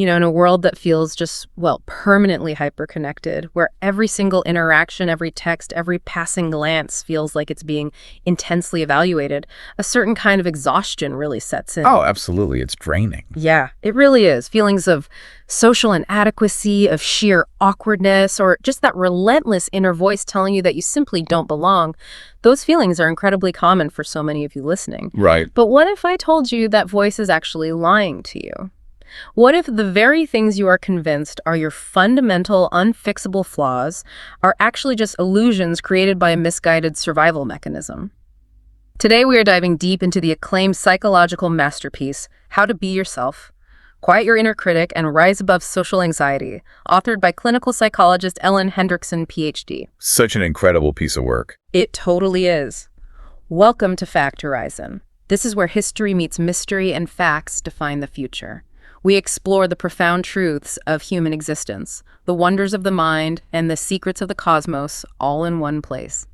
In a world that feels just, well, permanently hyperconnected, where every single interaction, every text, every passing glance feels like it's being intensely evaluated, a certain kind of exhaustion really sets in. Oh, absolutely. It's draining. Yeah, it really is. Feelings of social inadequacy, of sheer awkwardness, or just that relentless inner voice telling you that you simply don't belong. Those feelings are incredibly common for so many of you listening. Right. But what if I told you that voice is actually lying to you? What if the very things you are convinced are your fundamental, unfixable flaws are actually just illusions created by a misguided survival mechanism? Today we are diving deep into the acclaimed psychological masterpiece, How to Be Yourself, Quiet Your Inner Critic, and Rise Above Social Anxiety, authored by clinical psychologist Ellen Hendriksen, PhD. Such an incredible piece of work. It totally is. Welcome to Fact Horizon. This is where history meets mystery and facts define the future. We explore the profound truths of human existence, the wonders of the mind, and the secrets of the cosmos, all in one place.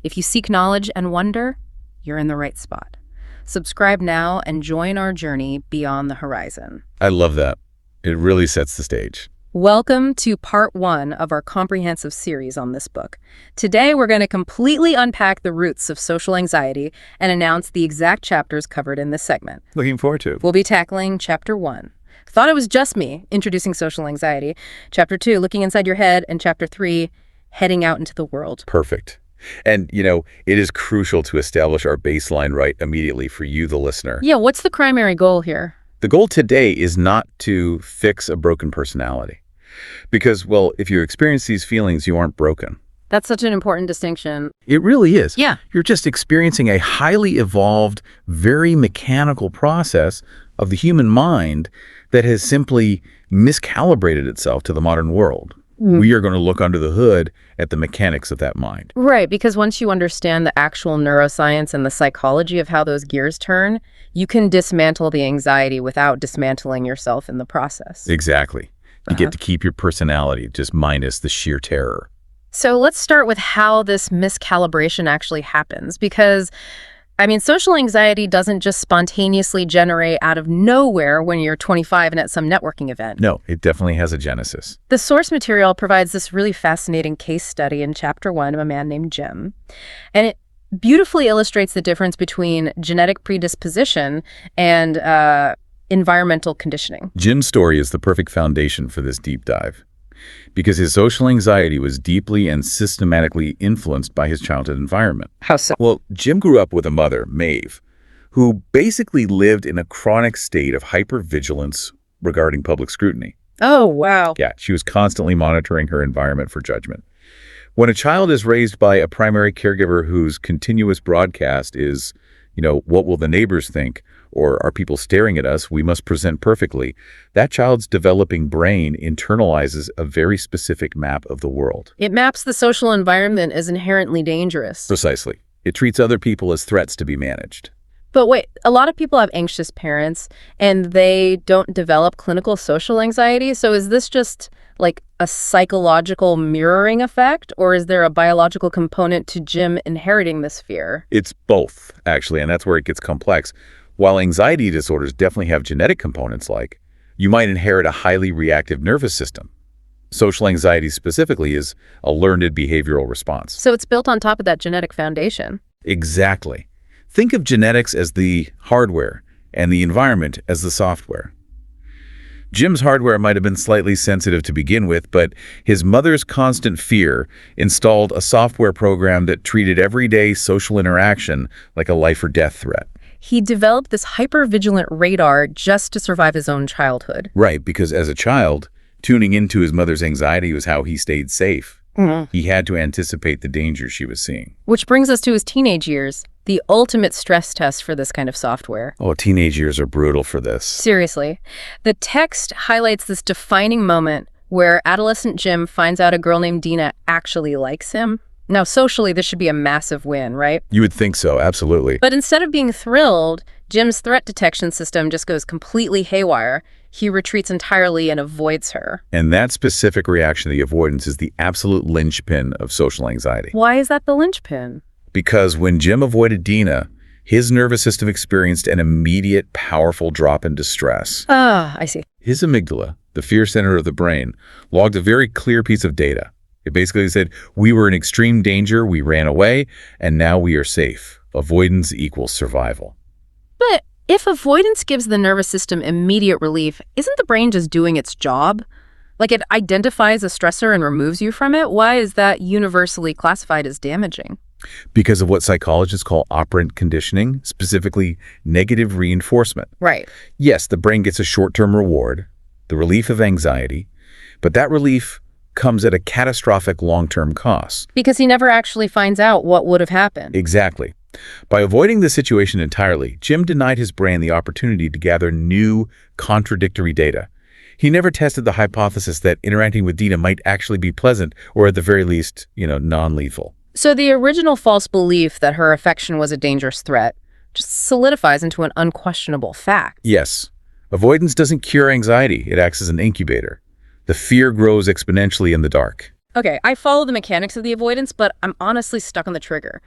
If you seek knowledge and wonder, you're in the right spot. Subscribe now and join our journey beyond the horizon. I love that. It really sets the stage. Welcome to part 1 of our comprehensive series on this book. Today, we're going to completely unpack the roots of social anxiety and announce the exact chapters covered in this segment. Looking forward to it. We'll be tackling Chapter 1. Thought it was just me, introducing social anxiety. Chapter 2, looking inside your head. And Chapter 3, heading out into the world. Perfect. And, it is crucial to establish our baseline right immediately for you, the listener. Yeah, what's the primary goal here? The goal today is not to fix a broken personality. Because, well, if you experience these feelings, you aren't broken. That's such an important distinction. It really is. Yeah. You're just experiencing a highly evolved, very mechanical process of the human mind that has simply miscalibrated itself to the modern world. We are going to look under the hood at the mechanics of that mind. Right, because once you understand the actual neuroscience and the psychology of how those gears turn, you can dismantle the anxiety without dismantling yourself in the process. Exactly. You get to keep your personality, just minus the sheer terror. So let's start with how this miscalibration actually happens, because social anxiety doesn't just spontaneously generate out of nowhere when you're 25 and at some networking event. No, it definitely has a genesis. The source material provides this really fascinating case study in Chapter 1 of a man named Jim. And it beautifully illustrates the difference between genetic predisposition and environmental conditioning. Jim's story is the perfect foundation for this deep dive, because his social anxiety was deeply and systematically influenced by his childhood environment. How so? Well, Jim grew up with a mother, Maeve, who basically lived in a chronic state of hypervigilance regarding public scrutiny. Oh, wow. Yeah, she was constantly monitoring her environment for judgment. When a child is raised by a primary caregiver whose continuous broadcast is, what will the neighbors think? Or are people staring at us? We must present perfectly. That child's developing brain internalizes a very specific map of the world. It maps the social environment as inherently dangerous. Precisely. It treats other people as threats to be managed. But wait, a lot of people have anxious parents and they don't develop clinical social anxiety. So is this just like a psychological mirroring effect, or is there a biological component to Jim inheriting this fear? It's both, actually, and that's where it gets complex. While anxiety disorders definitely have genetic components, like you might inherit a highly reactive nervous system. Social anxiety specifically is a learned behavioral response. So it's built on top of that genetic foundation. Exactly. Think of genetics as the hardware and the environment as the software. Jim's hardware might have been slightly sensitive to begin with, but his mother's constant fear installed a software program that treated everyday social interaction like a life or death threat. He developed this hypervigilant radar just to survive his own childhood. Right, because as a child, tuning into his mother's anxiety was how he stayed safe. He had to anticipate the danger she was seeing. Which brings us to his teenage years, the ultimate stress test for this kind of software. Oh, teenage years are brutal for this. Seriously. The text highlights this defining moment where adolescent Jim finds out a girl named Dina actually likes him. Now, socially, this should be a massive win, right? You would think so, absolutely. But instead of being thrilled, Jim's threat detection system just goes completely haywire. He retreats entirely and avoids her. And that specific reaction to the avoidance is the absolute linchpin of social anxiety. Why is that the linchpin? Because when Jim avoided Dina, his nervous system experienced an immediate, powerful drop in distress. I see. His amygdala, the fear center of the brain, logged a very clear piece of data. It basically said, we were in extreme danger, we ran away, and now we are safe. Avoidance equals survival. But if avoidance gives the nervous system immediate relief, isn't the brain just doing its job? Like it identifies a stressor and removes you from it? Why is that universally classified as damaging? Because of what psychologists call operant conditioning, specifically negative reinforcement. Right. Yes, the brain gets a short-term reward, the relief of anxiety, but that relief comes at a catastrophic long-term cost. Because he never actually finds out what would have happened. Exactly. By avoiding the situation entirely, Jim denied his brain the opportunity to gather new, contradictory data. He never tested the hypothesis that interacting with Dina might actually be pleasant, or at the very least, non-lethal. So the original false belief that her affection was a dangerous threat just solidifies into an unquestionable fact. Yes. Avoidance doesn't cure anxiety. It acts as an incubator. The fear grows exponentially in the dark. Okay, I follow the mechanics of the avoidance, but I'm honestly stuck on the trigger.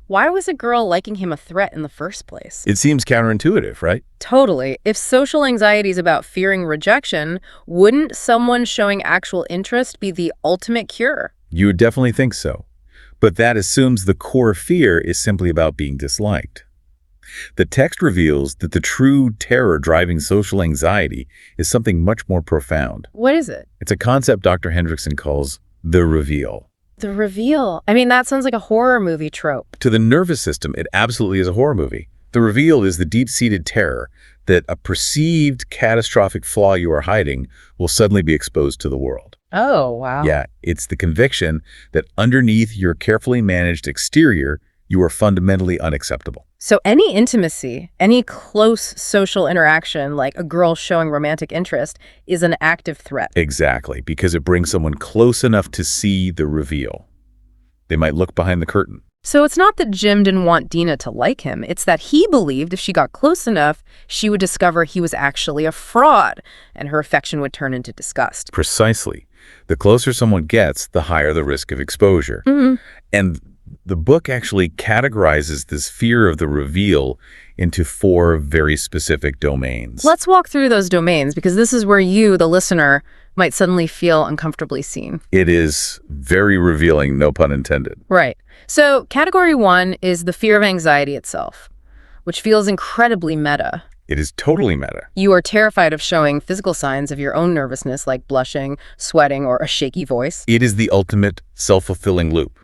Why was a girl liking him a threat in the first place? It seems counterintuitive, right? Totally. If social anxiety is about fearing rejection, wouldn't someone showing actual interest be the ultimate cure? You would definitely think so. But that assumes the core fear is simply about being disliked. The text reveals that the true terror driving social anxiety is something much more profound. What is it? It's a concept Dr. Hendriksen calls the reveal. The reveal. I mean, that sounds like a horror movie trope. To the nervous system, it absolutely is a horror movie. The reveal is the deep-seated terror that a perceived catastrophic flaw you are hiding will suddenly be exposed to the world. Oh, wow. Yeah, it's the conviction that underneath your carefully managed exterior, you are fundamentally unacceptable. So any intimacy, any close social interaction, like a girl showing romantic interest, is an active threat. Exactly, because it brings someone close enough to see the reveal. They might look behind the curtain. So it's not that Jim didn't want Dina to like him. It's that he believed if she got close enough, she would discover he was actually a fraud, and her affection would turn into disgust. Precisely. The closer someone gets, the higher the risk of exposure. And the book actually categorizes this fear of the reveal into 4 very specific domains. Let's walk through those domains, because this is where you, the listener, might suddenly feel uncomfortably seen. It is very revealing, no pun intended. Right. So category 1 is the fear of anxiety itself, which feels incredibly meta. It is totally meta. You are terrified of showing physical signs of your own nervousness, like blushing, sweating, or a shaky voice. It is the ultimate self-fulfilling loop.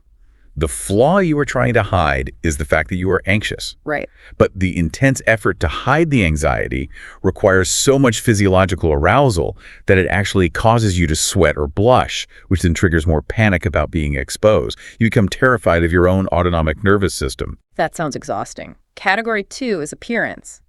The flaw you are trying to hide is the fact that you are anxious. Right. But the intense effort to hide the anxiety requires so much physiological arousal that it actually causes you to sweat or blush, which then triggers more panic about being exposed. You become terrified of your own autonomic nervous system. That sounds exhausting. Category 2 is appearance.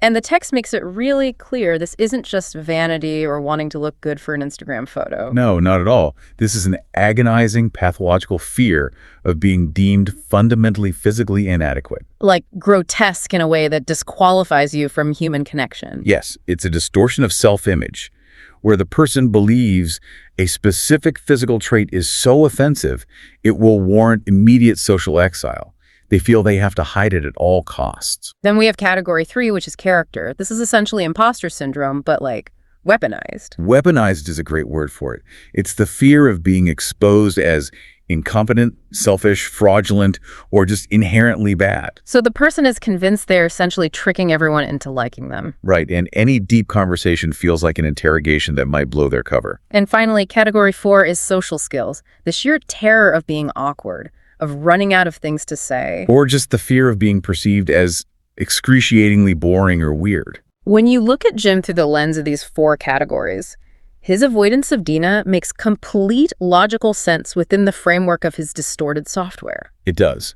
And the text makes it really clear this isn't just vanity or wanting to look good for an Instagram photo. No, not at all. This is an agonizing pathological fear of being deemed fundamentally physically inadequate. Like grotesque in a way that disqualifies you from human connection. Yes, it's a distortion of self-image, where the person believes a specific physical trait is so offensive, it will warrant immediate social exile. They feel they have to hide it at all costs. Then we have category 3, which is character. This is essentially imposter syndrome, but like weaponized. Weaponized is a great word for it. It's the fear of being exposed as incompetent, selfish, fraudulent, or just inherently bad. So the person is convinced they're essentially tricking everyone into liking them. Right, and any deep conversation feels like an interrogation that might blow their cover. And finally, category 4 is social skills. The sheer terror of being awkward, of running out of things to say. Or just the fear of being perceived as excruciatingly boring or weird. When you look at Jim through the lens of these 4 categories, his avoidance of Dina makes complete logical sense within the framework of his distorted software. It does.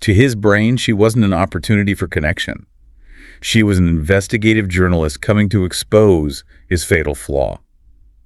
To his brain, she wasn't an opportunity for connection. She was an investigative journalist coming to expose his fatal flaw.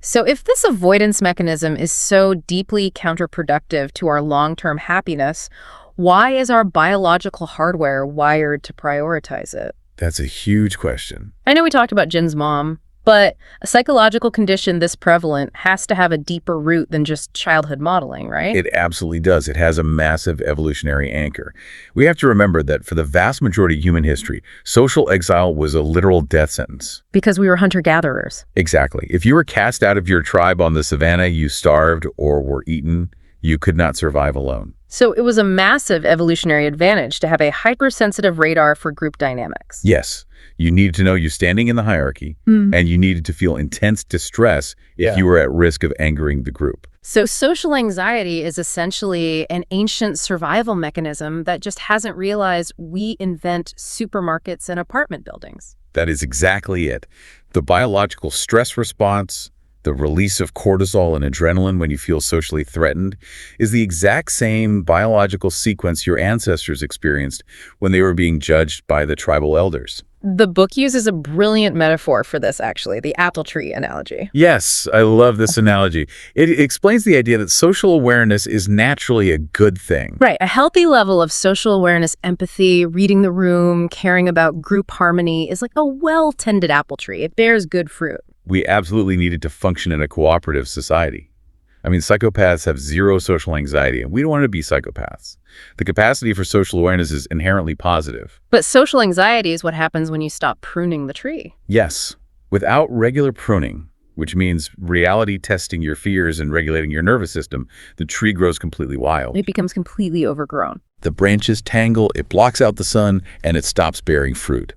So if this avoidance mechanism is so deeply counterproductive to our long-term happiness, why is our biological hardware wired to prioritize it? That's a huge question. I know we talked about Jim's mom, But a psychological condition this prevalent has to have a deeper root than just childhood modeling, right? It absolutely does. It has a massive evolutionary anchor. We have to remember that for the vast majority of human history, social exile was a literal death sentence. Because we were hunter-gatherers. Exactly. If you were cast out of your tribe on the savannah, you starved or were eaten. You could not survive alone. So it was a massive evolutionary advantage to have a hypersensitive radar for group dynamics. Yes. You needed to know you're standing in the hierarchy, and you needed to feel intense distress if you were at risk of angering the group. So social anxiety is essentially an ancient survival mechanism that just hasn't realized we invent supermarkets and apartment buildings. That is exactly it. The biological stress response, the release of cortisol and adrenaline when you feel socially threatened, is the exact same biological sequence your ancestors experienced when they were being judged by the tribal elders. The book uses a brilliant metaphor for this, actually, the apple tree analogy. Yes, I love this analogy. It explains the idea that social awareness is naturally a good thing. Right. A healthy level of social awareness, empathy, reading the room, caring about group harmony is like a well-tended apple tree. It bears good fruit. We absolutely needed to function in a cooperative society. I mean, psychopaths have zero social anxiety, and we don't want to be psychopaths. The capacity for social awareness is inherently positive. But social anxiety is what happens when you stop pruning the tree. Yes. Without regular pruning, which means reality testing your fears and regulating your nervous system, the tree grows completely wild. It becomes completely overgrown. The branches tangle, it blocks out the sun, and it stops bearing fruit.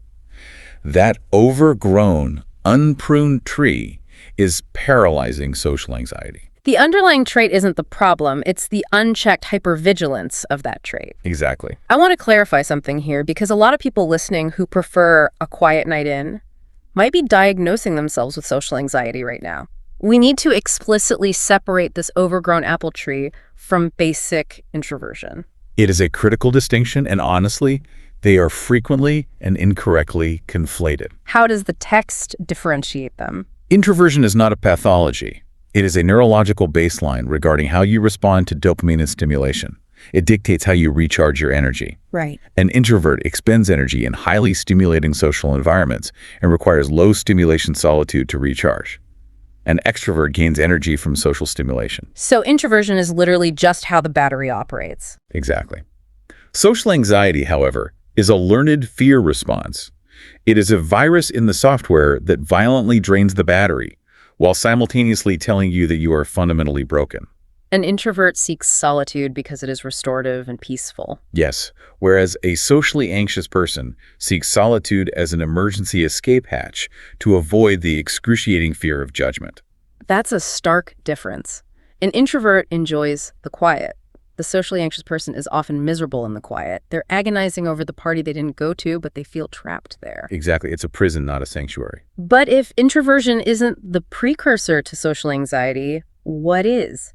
That overgrown, unpruned tree is paralyzing social anxiety. The underlying trait isn't the problem, it's the unchecked hypervigilance of that trait. Exactly. I want to clarify something here because a lot of people listening who prefer a quiet night in might be diagnosing themselves with social anxiety right now. We need to explicitly separate this overgrown apple tree from basic introversion. It is a critical distinction, and honestly, they are frequently and incorrectly conflated. How does the text differentiate them? Introversion is not a pathology. It is a neurological baseline regarding how you respond to dopamine and stimulation. It dictates how you recharge your energy. Right. An introvert expends energy in highly stimulating social environments and requires low stimulation solitude to recharge. An extrovert gains energy from social stimulation. So introversion is literally just how the battery operates. Exactly. Social anxiety, however, is a learned fear response. It is a virus in the software that violently drains the battery, while simultaneously telling you that you are fundamentally broken. An introvert seeks solitude because it is restorative and peaceful. Yes, whereas a socially anxious person seeks solitude as an emergency escape hatch to avoid the excruciating fear of judgment. That's a stark difference. An introvert enjoys the quiet. The socially anxious person is often miserable in the quiet. They're agonizing over the party they didn't go to, but they feel trapped there. Exactly. It's a prison, not a sanctuary. But if introversion isn't the precursor to social anxiety, what is?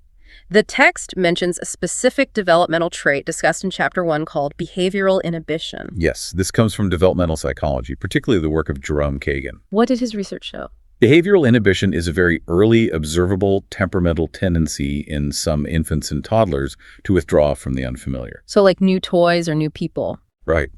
The text mentions a specific developmental trait discussed in Chapter 1 called behavioral inhibition. Yes, this comes from developmental psychology, particularly the work of Jerome Kagan. What did his research show? Behavioral inhibition is a very early, observable, temperamental tendency in some infants and toddlers to withdraw from the unfamiliar. So like new toys or new people. Right.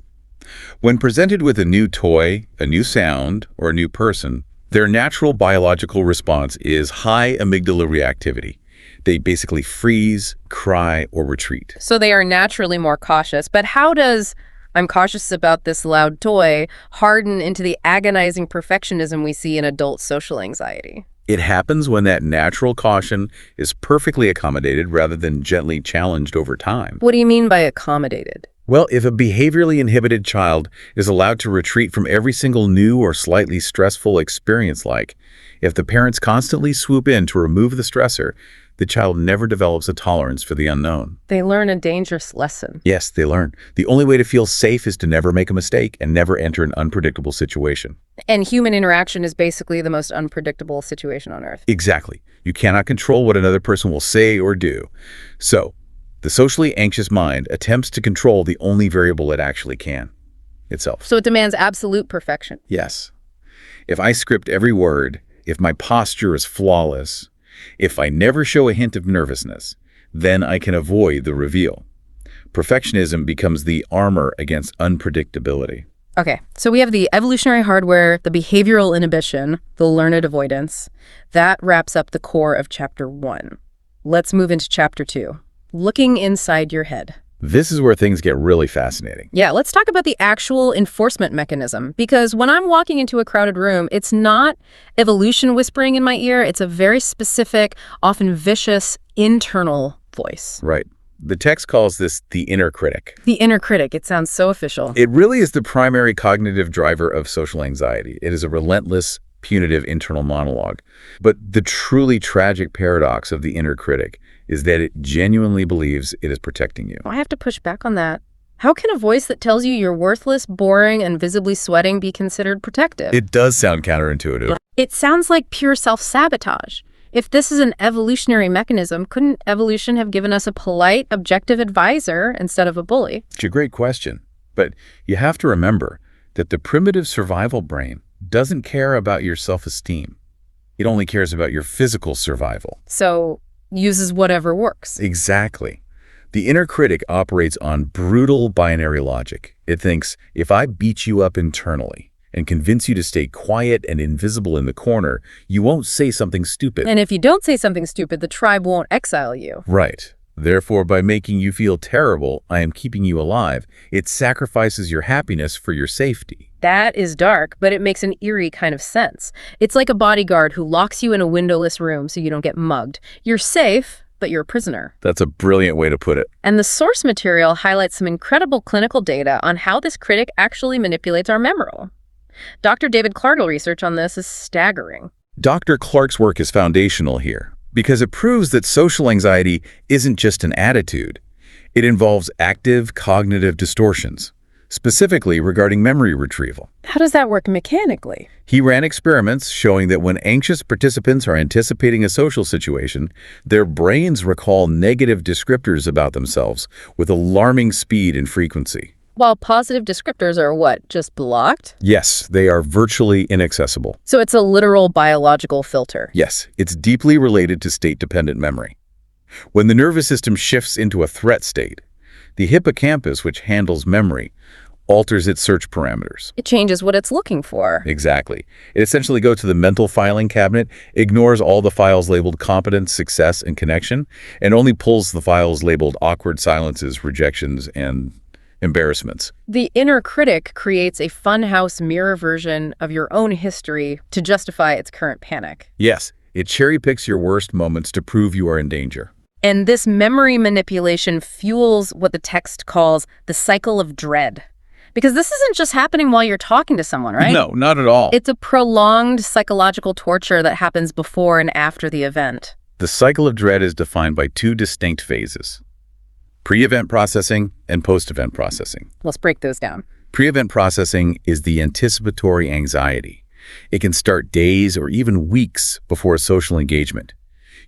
When presented with a new toy, a new sound, or a new person, their natural biological response is high amygdala reactivity. They basically freeze, cry, or retreat. So they are naturally more cautious. But how does "I'm cautious about this loud toy" harden into the agonizing perfectionism we see in adult social anxiety? It happens when that natural caution is perfectly accommodated rather than gently challenged over time. What do you mean by accommodated? Well, if a behaviorally inhibited child is allowed to retreat from every single new or slightly stressful experience, like if the parents constantly swoop in to remove the stressor, the child never develops a tolerance for the unknown. They learn a dangerous lesson. Yes, they learn. The only way to feel safe is to never make a mistake and never enter an unpredictable situation. And human interaction is basically the most unpredictable situation on Earth. Exactly. You cannot control what another person will say or do. So, the socially anxious mind attempts to control the only variable it actually can, itself. So it demands absolute perfection. Yes. If I script every word, if my posture is flawless, if I never show a hint of nervousness, then I can avoid the reveal. Perfectionism becomes the armor against unpredictability. Okay, so we have the evolutionary hardware, the behavioral inhibition, the learned avoidance. That wraps up the core of Chapter 1. Let's move into Chapter 2, looking inside your head. This is where things get really fascinating. Yeah, let's talk about the actual enforcement mechanism, because when I'm walking into a crowded room, it's not evolution whispering in my ear. It's a very specific, often vicious, internal voice. Right. The text calls this the inner critic. The inner critic. It sounds so official. It really is the primary cognitive driver of social anxiety. It is a relentless, punitive internal monologue. But the truly tragic paradox of the inner critic is that it genuinely believes it is protecting you. I have to push back on that. How can a voice that tells you you're worthless, boring, and visibly sweating be considered protective? It does sound counterintuitive. It sounds like pure self-sabotage. If this is an evolutionary mechanism, couldn't evolution have given us a polite, objective advisor instead of a bully? It's a great question. But you have to remember that the primitive survival brain doesn't care about your self-esteem. It only cares about your physical survival. So, uses whatever works. Exactly. The inner critic operates on brutal binary logic. It thinks, if I beat you up internally and convince you to stay quiet and invisible in the corner, you won't say something stupid. And if you don't say something stupid, the tribe won't exile you. Right. Therefore, by making you feel terrible, I am keeping you alive. It sacrifices your happiness for your safety. That is dark, but it makes an eerie kind of sense. It's like a bodyguard who locks you in a windowless room so you don't get mugged. You're safe, but you're a prisoner. That's a brilliant way to put it. And the source material highlights some incredible clinical data on how this critic actually manipulates our memory. Dr. David Clark's research on this is staggering. Dr. Clark's work is foundational here because it proves that social anxiety isn't just an attitude. It involves active cognitive distortions, specifically regarding memory retrieval. How does that work mechanically? He ran experiments showing that when anxious participants are anticipating a social situation, their brains recall negative descriptors about themselves with alarming speed and frequency. While positive descriptors are what, just blocked? Yes, they are virtually inaccessible. So it's a literal biological filter. Yes, it's deeply related to state-dependent memory. When the nervous system shifts into a threat state, the hippocampus, which handles memory, alters its search parameters. It changes what it's looking for. Exactly. It essentially goes to the mental filing cabinet, ignores all the files labeled competence, success, and connection, and only pulls the files labeled awkward silences, rejections, and embarrassments. The inner critic creates a funhouse mirror version of your own history to justify its current panic. Yes, it cherry-picks your worst moments to prove you are in danger. And this memory manipulation fuels what the text calls the cycle of dread. Because this isn't just happening while you're talking to someone, right? No, not at all. It's a prolonged psychological torture that happens before and after the event. The cycle of dread is defined by two distinct phases: pre-event processing and post-event processing. Let's break those down. Pre-event processing is the anticipatory anxiety. It can start days or even weeks before a social engagement.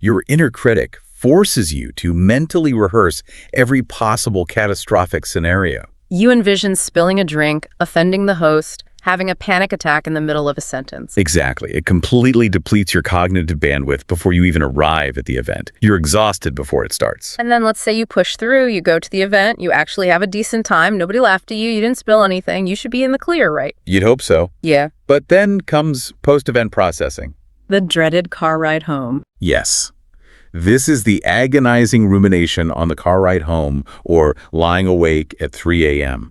Your inner critic forces you to mentally rehearse every possible catastrophic scenario. You envision spilling a drink, offending the host, having a panic attack in the middle of a sentence. Exactly. It completely depletes your cognitive bandwidth before you even arrive at the event. You're exhausted before it starts. And then let's say you push through, you go to the event, you actually have a decent time, nobody laughed at you, you didn't spill anything, you should be in the clear, right? You'd hope so. Yeah. But then comes post-event processing. The dreaded car ride home. Yes. This is the agonizing rumination on the car ride home or lying awake at 3 a.m.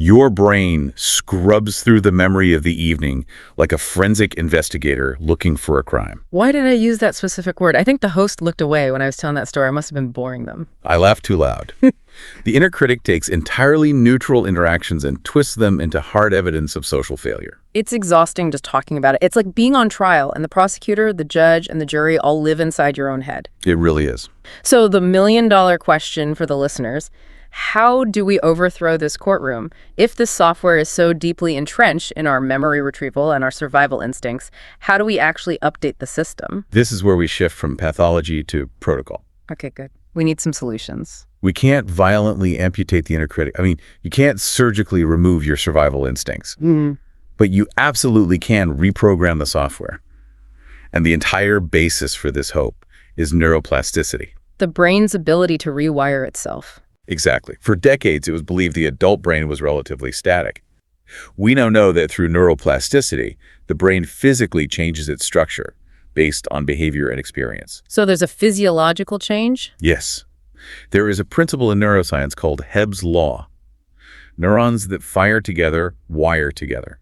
Your brain scrubs through the memory of the evening like a forensic investigator looking for a crime. Why did I use that specific word? I think the host looked away when I was telling that story. I must have been boring them. I laughed too loud. The inner critic takes entirely neutral interactions and twists them into hard evidence of social failure. It's exhausting just talking about it. It's like being on trial, and the prosecutor, the judge, and the jury all live inside your own head. It really is. So the million-dollar question for the listeners: how do we overthrow this courtroom? If this software is so deeply entrenched in our memory retrieval and our survival instincts, how do we actually update the system? This is where we shift from pathology to protocol. Okay, good. We need some solutions. We can't violently amputate the inner critic. I mean, you can't surgically remove your survival instincts. But you absolutely can reprogram the software. And the entire basis for this hope is neuroplasticity. The brain's ability to rewire itself. Exactly. For decades, it was believed the adult brain was relatively static. We now know that through neuroplasticity, the brain physically changes its structure based on behavior and experience. So there's a physiological change? Yes. There is a principle in neuroscience called Hebb's law. Neurons that fire together wire together.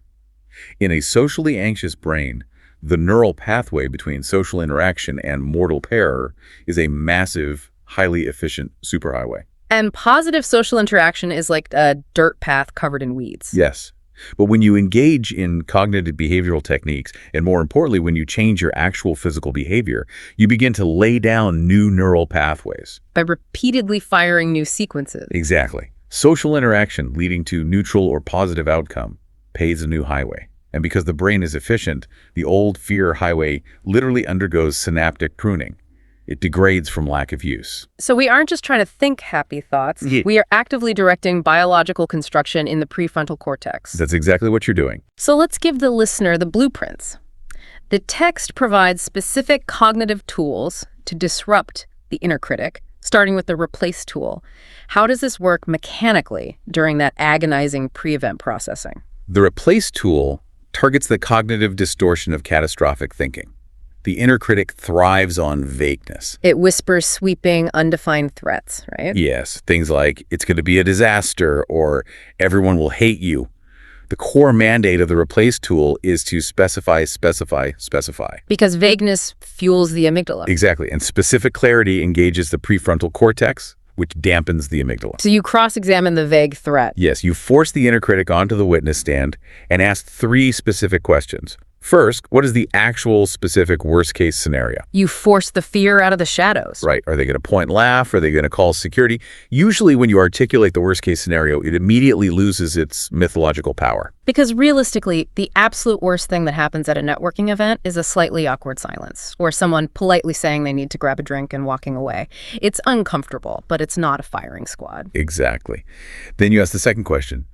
In a socially anxious brain, the neural pathway between social interaction and mortal peril is a massive, highly efficient superhighway. And positive social interaction is like a dirt path covered in weeds. Yes. But when you engage in cognitive behavioral techniques, and more importantly, when you change your actual physical behavior, you begin to lay down new neural pathways. By repeatedly firing new sequences. Exactly. Social interaction leading to neutral or positive outcome paves a new highway. And because the brain is efficient, the old fear highway literally undergoes synaptic pruning. It degrades from lack of use. So we aren't just trying to think happy thoughts. Yeah. We are actively directing biological construction in the prefrontal cortex. That's exactly what you're doing. So let's give the listener the blueprints. The text provides specific cognitive tools to disrupt the inner critic, starting with the replace tool. How does this work mechanically during that agonizing pre-event processing? The replace tool targets the cognitive distortion of catastrophic thinking. The inner critic thrives on vagueness. It whispers sweeping, undefined threats, right? Yes, things like, it's going to be a disaster, or everyone will hate you. The core mandate of the replace tool is to specify. Because vagueness fuels the amygdala. Exactly, and specific clarity engages the prefrontal cortex, which dampens the amygdala. So you cross-examine the vague threat. Yes, you force the inner critic onto the witness stand and ask 3 specific questions. First, what is the actual specific worst-case scenario? You force the fear out of the shadows. Right. Are they going to point and laugh? Are they going to call security? Usually when you articulate the worst-case scenario, it immediately loses its mythological power. Because realistically, the absolute worst thing that happens at a networking event is a slightly awkward silence, or someone politely saying they need to grab a drink and walking away. It's uncomfortable, but it's not a firing squad. Exactly. Then you ask the second question.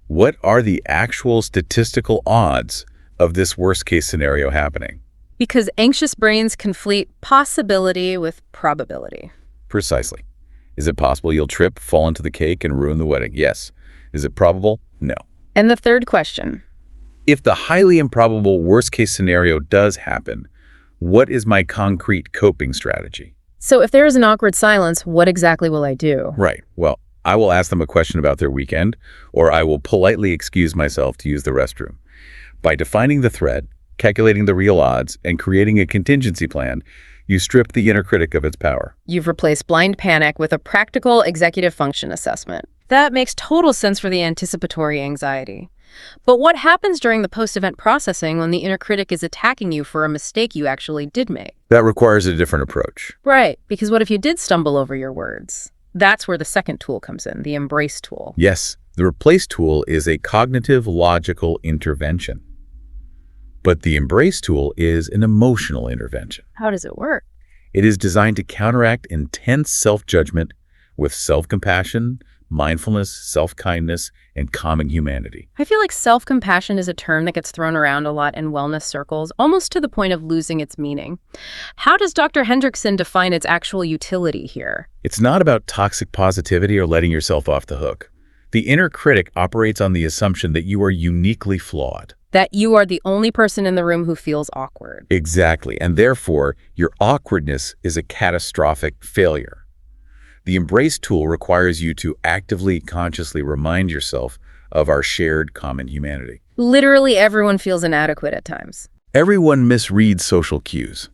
What are the actual statistical odds of this worst-case scenario happening? Because anxious brains conflate possibility with probability. Precisely. Is it possible you'll trip, fall into the cake, and ruin the wedding? Yes. Is it probable? No. And the third question. If the highly improbable worst-case scenario does happen, what is my concrete coping strategy? So if there is an awkward silence, what exactly will I do? Right. Well, I will ask them a question about their weekend, or I will politely excuse myself to use the restroom. By defining the threat, calculating the real odds, and creating a contingency plan, you strip the inner critic of its power. You've replaced blind panic with a practical executive function assessment. That makes total sense for the anticipatory anxiety. But what happens during the post-event processing when the inner critic is attacking you for a mistake you actually did make? That requires a different approach. Right, because what if you did stumble over your words? That's where the second tool comes in, the embrace tool. Yes, the replace tool is a cognitive logical intervention. But the embrace tool is an emotional intervention. How does it work? It is designed to counteract intense self-judgment with self-compassion, mindfulness, self-kindness, and calming humanity. I feel like self-compassion is a term that gets thrown around a lot in wellness circles, almost to the point of losing its meaning. How does Dr. Hendriksen define its actual utility here? It's not about toxic positivity or letting yourself off the hook. The inner critic operates on the assumption that you are uniquely flawed. That you are the only person in the room who feels awkward. Exactly, and therefore, your awkwardness is a catastrophic failure. The embrace tool requires you to actively, consciously remind yourself of our shared common humanity. Literally everyone feels inadequate at times. Everyone misreads social cues.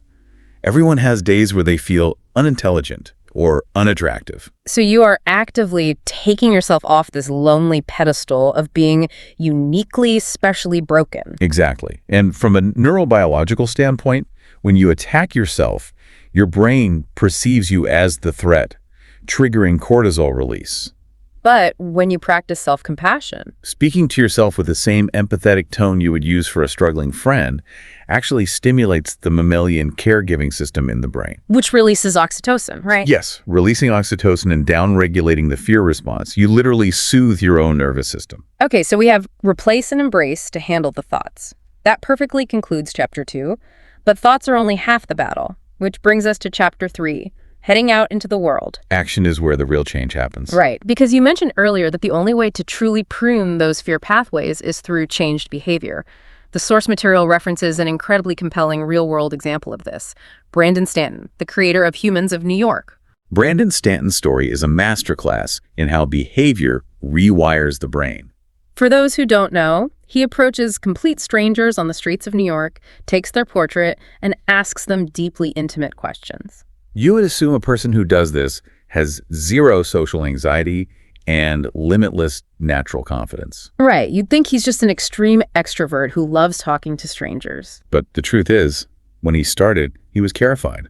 Everyone has days where they feel unintelligent or unattractive. So you are actively taking yourself off this lonely pedestal of being uniquely, specially broken. Exactly. And from a neurobiological standpoint, when you attack yourself, your brain perceives you as the threat, triggering cortisol release. But when you practice self-compassion, speaking to yourself with the same empathetic tone you would use for a struggling friend actually stimulates the mammalian caregiving system in the brain. Which releases oxytocin, right? Yes, releasing oxytocin and downregulating the fear response. You literally soothe your own nervous system. Okay, so we have replace and embrace to handle the thoughts. That perfectly concludes Chapter 2, but thoughts are only half the battle, which brings us to Chapter 3, heading out into the world. Action is where the real change happens. Right, because you mentioned earlier that the only way to truly prune those fear pathways is through changed behavior. The source material references an incredibly compelling real-world example of this. Brandon Stanton, the creator of Humans of New York. Brandon Stanton's story is a masterclass in how behavior rewires the brain. For those who don't know, he approaches complete strangers on the streets of New York, takes their portrait, and asks them deeply intimate questions. You would assume a person who does this has zero social anxiety and limitless natural confidence. Right, you'd think he's just an extreme extrovert who loves talking to strangers. But the truth is, when he started, he was terrified.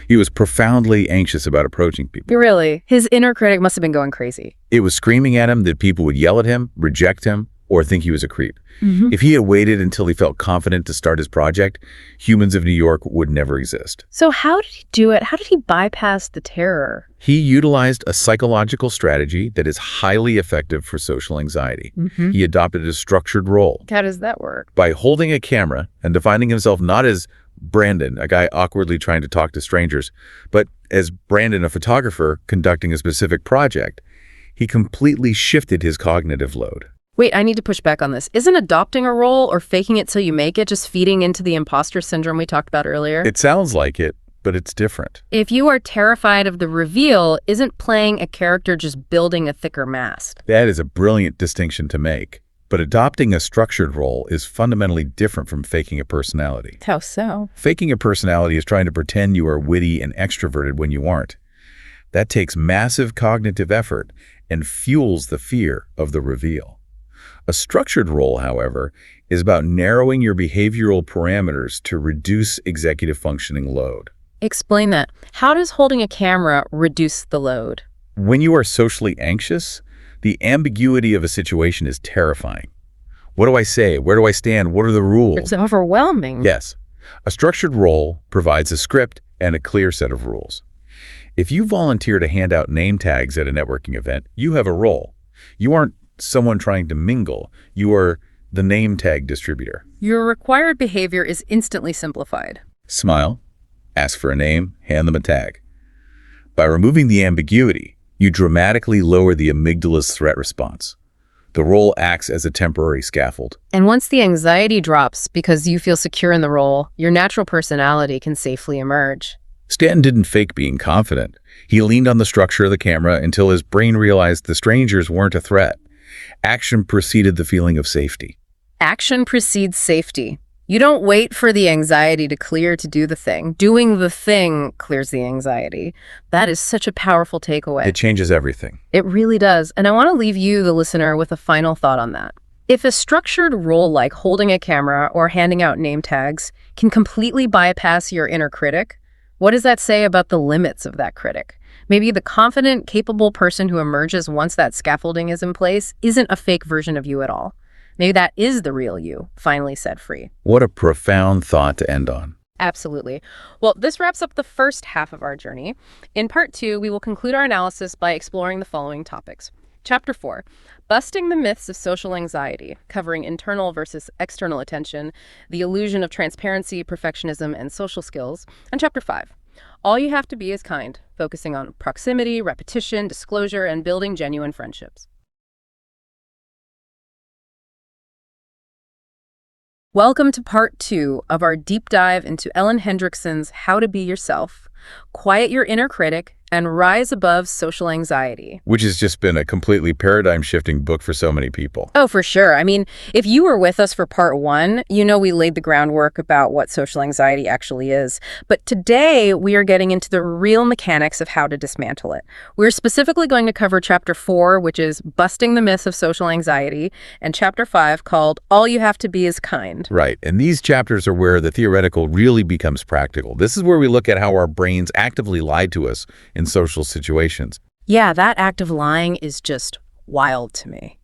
He was profoundly anxious about approaching people. Really? His inner critic must have been going crazy. It was screaming at him that people would yell at him, reject him, or think he was a creep. Mm-hmm. If he had waited until he felt confident to start his project, Humans of New York would never exist. So how did he do it? How did he bypass the terror? He utilized a psychological strategy that is highly effective for social anxiety. Mm-hmm. He adopted a structured role. How does that work? By holding a camera and defining himself not as Brandon, a guy awkwardly trying to talk to strangers, but as Brandon, a photographer conducting a specific project, he completely shifted his cognitive load. Wait, I need to push back on this. Isn't adopting a role or faking it till you make it just feeding into the imposter syndrome we talked about earlier? It sounds like it, but it's different. If you are terrified of the reveal, isn't playing a character just building a thicker mask? That is a brilliant distinction to make. But adopting a structured role is fundamentally different from faking a personality. How so? Faking a personality is trying to pretend you are witty and extroverted when you aren't. That takes massive cognitive effort and fuels the fear of the reveal. A structured role, however, is about narrowing your behavioral parameters to reduce executive functioning load. Explain that. How does holding a camera reduce the load? When you are socially anxious, the ambiguity of a situation is terrifying. What do I say? Where do I stand? What are the rules? It's overwhelming. Yes. A structured role provides a script and a clear set of rules. If you volunteer to hand out name tags at a networking event, you have a role. You aren't someone trying to mingle. You are the name tag distributor. Your required behavior is instantly simplified. Smile, ask for a name, hand them a tag. By removing the ambiguity, you dramatically lower the amygdala's threat response. The role acts as a temporary scaffold. And once the anxiety drops because you feel secure in the role, your natural personality can safely emerge. Stanton didn't fake being confident. He leaned on the structure of the camera until his brain realized the strangers weren't a threat. Action preceded the feeling of safety. Action precedes safety. You don't wait for the anxiety to clear to do the thing. Doing the thing clears the anxiety. That is such a powerful takeaway. It changes everything. It really does. And I want to leave you, the listener, with a final thought on that. If a structured role like holding a camera or handing out name tags can completely bypass your inner critic, what does that say about the limits of that critic? Maybe the confident, capable person who emerges once that scaffolding is in place isn't a fake version of you at all. Maybe that is the real you, finally set free. What a profound thought to end on. Absolutely. Well, this wraps up the first half of our journey. In part 2, we will conclude our analysis by exploring the following topics. Chapter 4, Busting the Myths of Social Anxiety, covering internal versus external attention, the illusion of transparency, perfectionism, and social skills. And Chapter 5, All You Have to Be is Kind, focusing on proximity, repetition, disclosure, and building genuine friendships. Welcome to part 2 of our deep dive into Ellen Hendriksen's How to Be Yourself, Quiet Your Inner Critic, and Rise Above Social Anxiety. Which has just been a completely paradigm-shifting book for so many people. Oh, for sure. I mean, if you were with us for part 1, you know we laid the groundwork about what social anxiety actually is. But today, we are getting into the real mechanics of how to dismantle it. We're specifically going to cover Chapter 4, which is Busting the Myths of Social Anxiety, and Chapter 5, called All You Have to Be is Kind. Right, and these chapters are where the theoretical really becomes practical. This is where we look at how our brains actively lied to us in social situations. Yeah, that act of lying is just wild to me.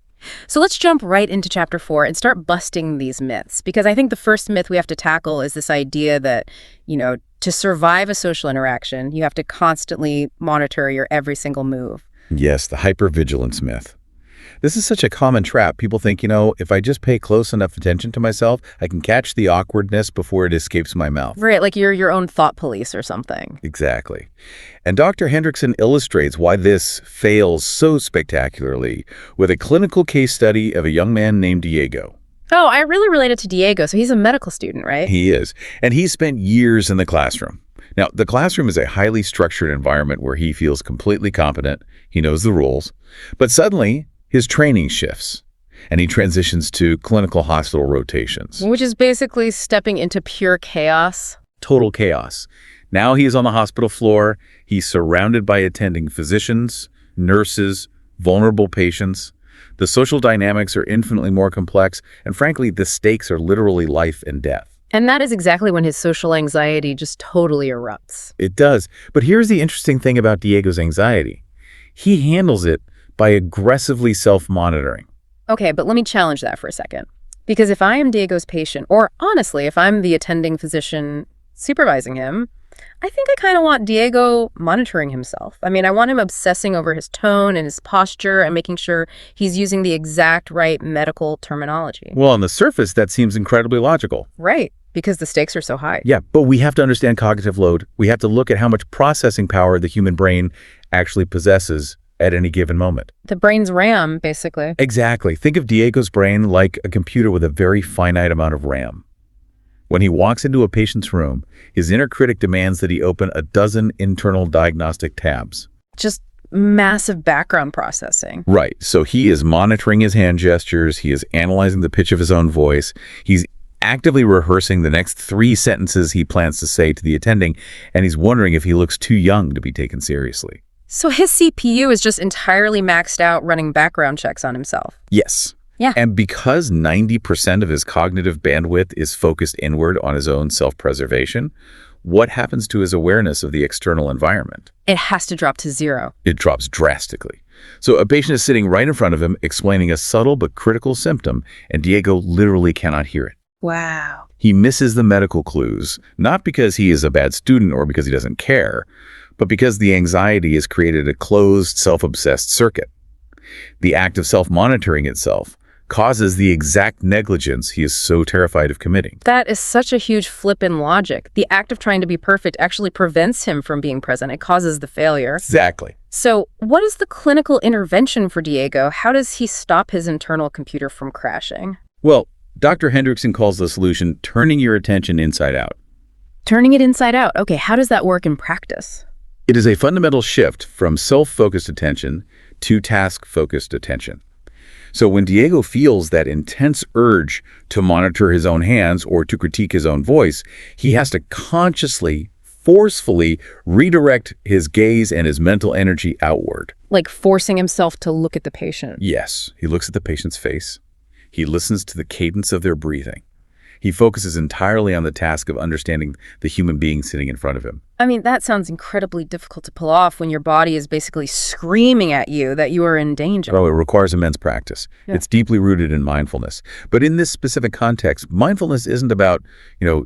So let's jump right into Chapter 4 and start busting these myths, because I think the first myth we have to tackle is this idea that, to survive a social interaction, you have to constantly monitor your every single move. Yes, the hypervigilance myth. This is such a common trap. People think, if I just pay close enough attention to myself, I can catch the awkwardness before it escapes my mouth. Right, like you're your own thought police or something. Exactly. And Dr. Hendriksen illustrates why this fails so spectacularly with a clinical case study of a young man named Diego. Oh, I really related to Diego. So he's a medical student, right? He is. And he spent years in the classroom. Now, the classroom is a highly structured environment where he feels completely competent. He knows the rules. But suddenly, his training shifts, and he transitions to clinical hospital rotations. Which is basically stepping into pure chaos. Total chaos. Now he is on the hospital floor. He's surrounded by attending physicians, nurses, vulnerable patients. The social dynamics are infinitely more complex, and frankly, the stakes are literally life and death. And that is exactly when his social anxiety just totally erupts. It does. But here's the interesting thing about Diego's anxiety. He handles it by aggressively self-monitoring. Okay, but let me challenge that for a second. Because if I am Diego's patient, or honestly, if I'm the attending physician supervising him, I think I kind of want Diego monitoring himself. I mean, I want him obsessing over his tone and his posture and making sure he's using the exact right medical terminology. Well, on the surface, that seems incredibly logical. Right, because the stakes are so high. Yeah, but we have to understand cognitive load. We have to look at how much processing power the human brain actually possesses at any given moment. The brain's RAM, basically. Exactly. Think of Diego's brain like a computer with a very finite amount of RAM. When he walks into a patient's room, his inner critic demands that he open a dozen internal diagnostic tabs. Just massive background processing. Right. So he is monitoring his hand gestures. He is analyzing the pitch of his own voice. He's actively rehearsing the next 3 sentences he plans to say to the attending, and he's wondering if he looks too young to be taken seriously. So his CPU is just entirely maxed out running background checks on himself. Yes. Yeah. And because 90% of his cognitive bandwidth is focused inward on his own self-preservation, what happens to his awareness of the external environment? It has to drop to 0. It drops drastically. So a patient is sitting right in front of him explaining a subtle but critical symptom, and Diego literally cannot hear it. Wow. He misses the medical clues, not because he is a bad student or because he doesn't care, but because the anxiety has created a closed, self-obsessed circuit. The act of self-monitoring itself causes the exact negligence he is so terrified of committing. That is such a huge flip in logic. The act of trying to be perfect actually prevents him from being present. It causes the failure. Exactly. So what is the clinical intervention for Diego? How does he stop his internal computer from crashing? Well, Dr. Hendriksen calls the solution turning your attention inside out. Turning it inside out. Okay, how does that work in practice? It is a fundamental shift from self-focused attention to task-focused attention. So when Diego feels that intense urge to monitor his own hands or to critique his own voice, he has to consciously, forcefully redirect his gaze and his mental energy outward. Like forcing himself to look at the patient. Yes, he looks at the patient's face. He listens to the cadence of their breathing. He focuses entirely on the task of understanding the human being sitting in front of him. I mean, that sounds incredibly difficult to pull off when your body is basically screaming at you that you are in danger. Oh, it requires immense practice. Yeah. It's deeply rooted in mindfulness. But in this specific context, mindfulness isn't about,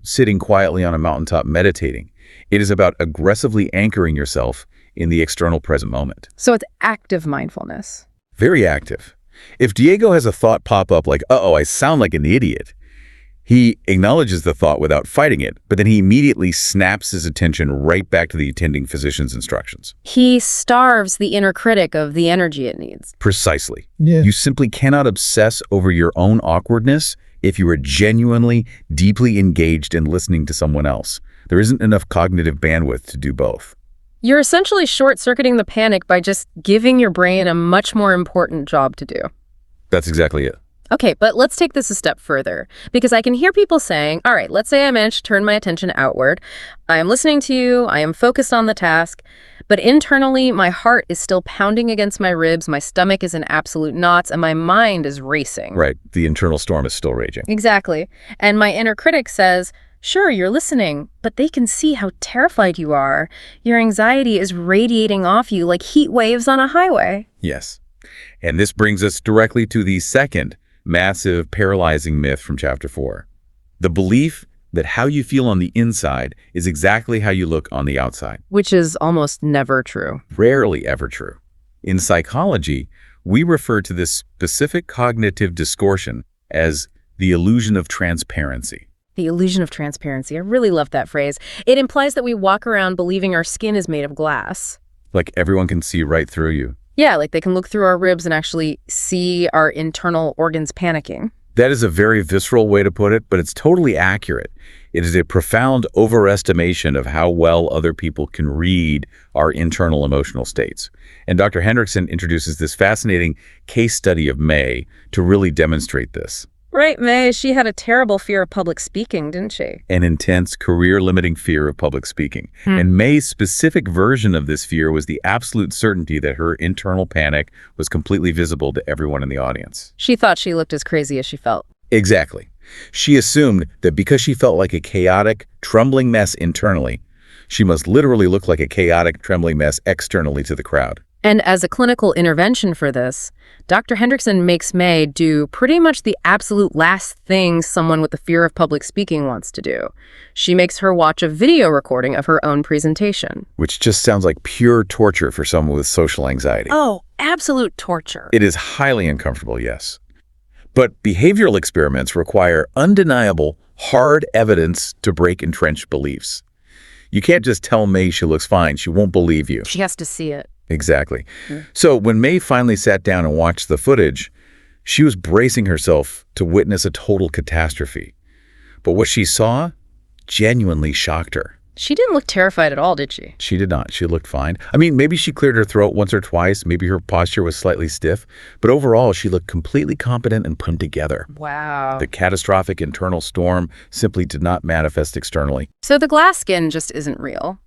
sitting quietly on a mountaintop meditating. It is about aggressively anchoring yourself in the external present moment. So it's active mindfulness. Very active. If Diego has a thought pop up like, uh-oh, I sound like an idiot, he acknowledges the thought without fighting it, but then he immediately snaps his attention right back to the attending physician's instructions. He starves the inner critic of the energy it needs. Precisely. Yeah. You simply cannot obsess over your own awkwardness if you are genuinely, deeply engaged in listening to someone else. There isn't enough cognitive bandwidth to do both. You're essentially short-circuiting the panic by just giving your brain a much more important job to do. That's exactly it. Okay, but let's take this a step further, because I can hear people saying, all right, let's say I managed to turn my attention outward. I am listening to you, I am focused on the task, but internally my heart is still pounding against my ribs, my stomach is in absolute knots, and my mind is racing. Right. The internal storm is still raging. Exactly. And my inner critic says, sure, you're listening, but they can see how terrified you are. Your anxiety is radiating off you like heat waves on a highway. Yes. And this brings us directly to the second massive, paralyzing myth from Chapter 4. The belief that how you feel on the inside is exactly how you look on the outside. Which is almost never true. Rarely ever true. In psychology, We refer to this specific cognitive distortion as the illusion of transparency. The illusion of transparency. I really love that phrase. It implies that we walk around believing our skin is made of glass. Like everyone can see right through you. Yeah, like they can look through our ribs and actually see our internal organs panicking. That is a very visceral way to put it, but it's totally accurate. It is a profound overestimation of how well other people can read our internal emotional states. And Dr. Hendriksen introduces this fascinating case study of May to really demonstrate this. Right, May. She had a terrible fear of public speaking, didn't she? An intense, career-limiting fear of public speaking. And May's specific version of this fear was the absolute certainty that her internal panic was completely visible to everyone in the audience. She thought she looked as crazy as she felt. Exactly. She assumed that because she felt like a chaotic, trembling mess internally, she must literally look like a chaotic, trembling mess externally to the crowd. And as a clinical intervention for this, Dr. Hendriksen makes May do pretty much the absolute last thing someone with the fear of public speaking wants to do. She makes her watch a video recording of her own presentation. Which just sounds like pure torture for someone with social anxiety. Oh, absolute torture. It is highly uncomfortable, yes. But behavioral experiments require undeniable, hard evidence to break entrenched beliefs. You can't just tell May she looks fine. She won't believe you. She has to see it. Exactly. So when May finally sat down and watched the footage, she was bracing herself to witness a total catastrophe. But what she saw genuinely shocked her. She didn't look terrified at all, did she? She did not. She looked fine. I mean, maybe she cleared her throat once or twice. Maybe her posture was slightly stiff. But overall, she looked completely competent and put together. Wow. The catastrophic internal storm simply did not manifest externally. So the glass skin just isn't real.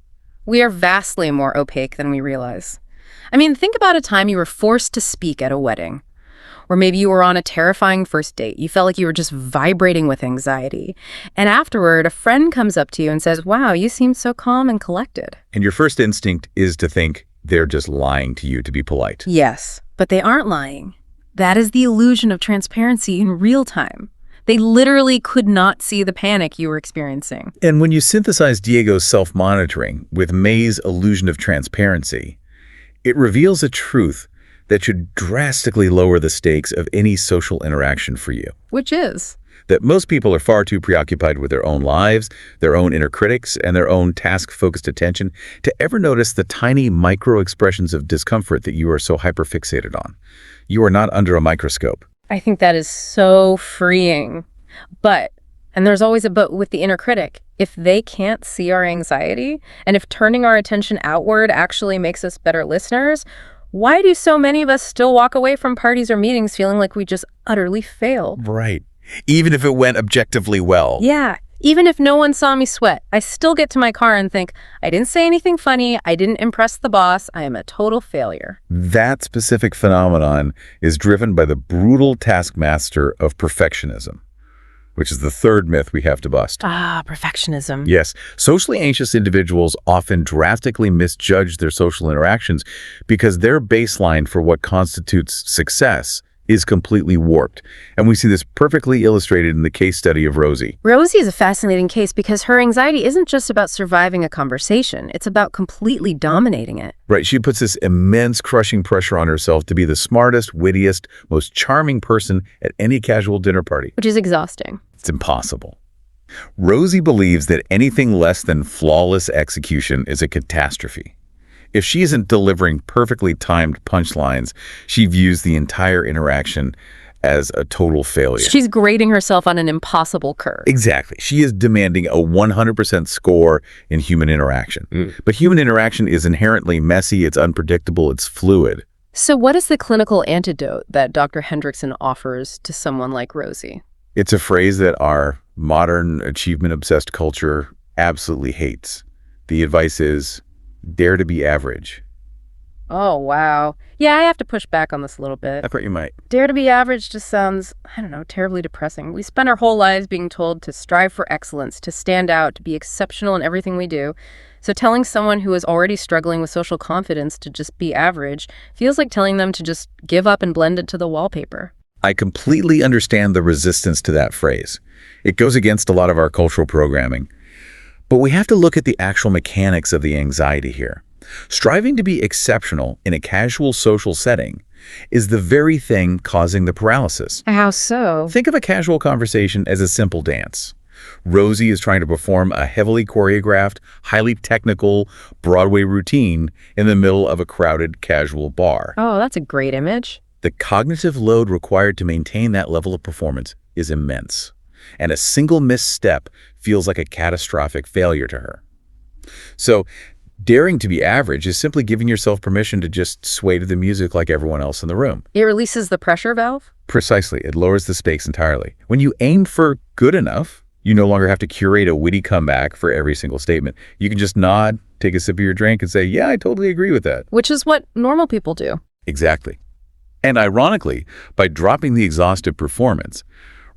We are vastly more opaque than we realize. I mean, think about a time you were forced to speak at a wedding. Or maybe you were on a terrifying first date. You felt like you were just vibrating with anxiety. And afterward, a friend comes up to you and says, wow, you seem so calm and collected. And your first instinct is to think they're just lying to you to be polite. Yes, but they aren't lying. That is the illusion of transparency in real time. They literally could not see the panic you were experiencing. And when you synthesize Diego's self-monitoring with May's illusion of transparency, it reveals a truth that should drastically lower the stakes of any social interaction for you. Which is? That most people are far too preoccupied with their own lives, their own inner critics, and their own task-focused attention to ever notice the tiny micro-expressions of discomfort that you are so hyperfixated on. You are not under a microscope. I think that is so freeing. But, and there's always a but with the inner critic, if they can't see our anxiety, and if turning our attention outward actually makes us better listeners, why do so many of us still walk away from parties or meetings feeling like we just utterly failed? Right. Even if it went objectively well. Yeah. Even if no one saw me sweat, I still get to my car and think, I didn't say anything funny, I didn't impress the boss, I am a total failure. That specific phenomenon is driven by the brutal taskmaster of perfectionism, which is the third myth we have to bust. Perfectionism. Yes, socially anxious individuals often drastically misjudge their social interactions because their baseline for what constitutes success is completely warped. And we see this perfectly illustrated in the case study of Rosie. Rosie is a fascinating case because her anxiety isn't just about surviving a conversation. It's about completely dominating it. Right. She puts this immense crushing pressure on herself to be the smartest, wittiest, most charming person at any casual dinner party. Which is exhausting. It's impossible. Rosie believes that anything less than flawless execution is a catastrophe. If she isn't delivering perfectly timed punchlines, she views the entire interaction as a total failure. She's grading herself on an impossible curve. Exactly. She is demanding a 100% score in human interaction. But human interaction is inherently messy, it's unpredictable, it's fluid. So what is the clinical antidote that Dr. Hendriksen offers to someone like Rosie? It's a phrase that our modern achievement-obsessed culture absolutely hates. The advice is, dare to be average. Oh, wow. Yeah, I have to push back on this a little bit. I thought you might. Dare to be average just sounds, I don't know, terribly depressing. We spend our whole lives being told to strive for excellence, to stand out, to be exceptional in everything we do. So telling someone who is already struggling with social confidence to just be average feels like telling them to just give up and blend into the wallpaper. I completely understand the resistance to that phrase. It goes against a lot of our cultural programming. But we have to look at the actual mechanics of the anxiety here. Striving to be exceptional in a casual social setting is the very thing causing the paralysis. How so? Think of a casual conversation as a simple dance. Rosie is trying to perform a heavily choreographed, highly technical Broadway routine in the middle of a crowded, casual bar. Oh, that's a great image. The cognitive load required to maintain that level of performance is immense, and a single misstep feels like a catastrophic failure to her. So, daring to be average is simply giving yourself permission to just sway to the music like everyone else in the room. It releases the pressure valve? Precisely. It lowers the stakes entirely. When you aim for good enough, you no longer have to curate a witty comeback for every single statement. You can just nod, take a sip of your drink, and say, yeah, I totally agree with that. Which is what normal people do. Exactly. And ironically, by dropping the exhaustive performance,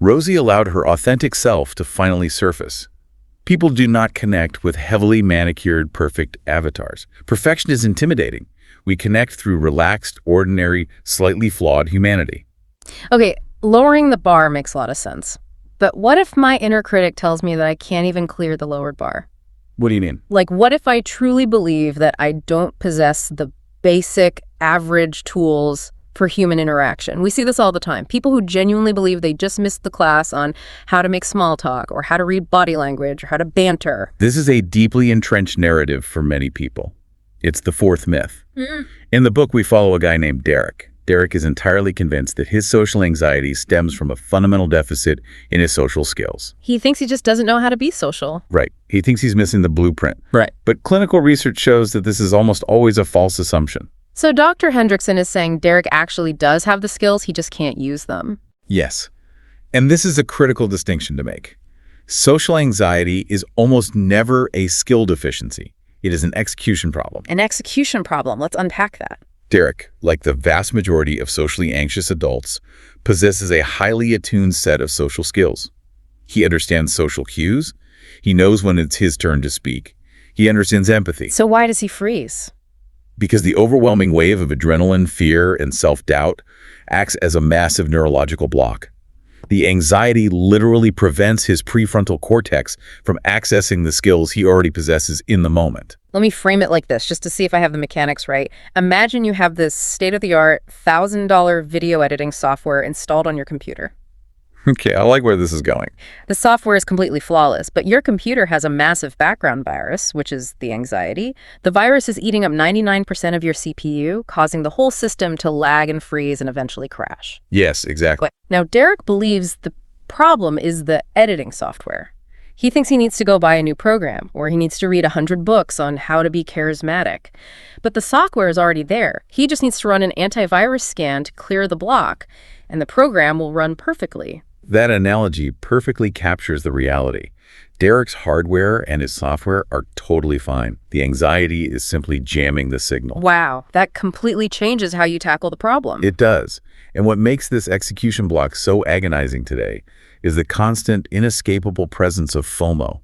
Rosie allowed her authentic self to finally surface. People do not connect with heavily manicured, perfect avatars. Perfection is intimidating. We connect through relaxed, ordinary, slightly flawed humanity. Okay, lowering the bar makes a lot of sense. But what if my inner critic tells me that I can't even clear the lowered bar? What do you mean? Like, what if I truly believe that I don't possess the basic, average tools for human interaction? We see this all the time. People who genuinely believe they just missed the class on how to make small talk or how to read body language or how to banter. This is a deeply entrenched narrative for many people. It's the fourth myth. In the book, we follow a guy named Derek. Derek is entirely convinced that his social anxiety stems from a fundamental deficit in his social skills. He thinks he just doesn't know how to be social. Right. He thinks he's missing the blueprint. Right. But clinical research shows that this is almost always a false assumption. So Dr. Hendriksen is saying Derek actually does have the skills, he just can't use them. Yes. And this is a critical distinction to make. Social anxiety is almost never a skill deficiency. It is an execution problem. An execution problem. Let's unpack that. Derek, like the vast majority of socially anxious adults, possesses a highly attuned set of social skills. He understands social cues. He knows when it's his turn to speak. He understands empathy. So why does he freeze? Because the overwhelming wave of adrenaline, fear, and self-doubt acts as a massive neurological block. The anxiety literally prevents his prefrontal cortex from accessing the skills he already possesses in the moment. Let me frame it like this, just to see if I have the mechanics right. Imagine you have this state-of-the-art, $1,000 video editing software installed on your computer. Okay, I like where this is going. The software is completely flawless, but your computer has a massive background virus, which is the anxiety. The virus is eating up 99% of your CPU, causing the whole system to lag and freeze and eventually crash. Yes, exactly. Now, Derek believes the problem is the editing software. He thinks he needs to go buy a new program, or he needs to read 100 books on how to be charismatic. But the software is already there. He just needs to run an antivirus scan to clear the block, and the program will run perfectly. That analogy perfectly captures the reality. Derek's hardware and his software are totally fine. The anxiety is simply jamming the signal. Wow, that completely changes how you tackle the problem. It does. And what makes this execution block so agonizing today is the constant, inescapable presence of FOMO,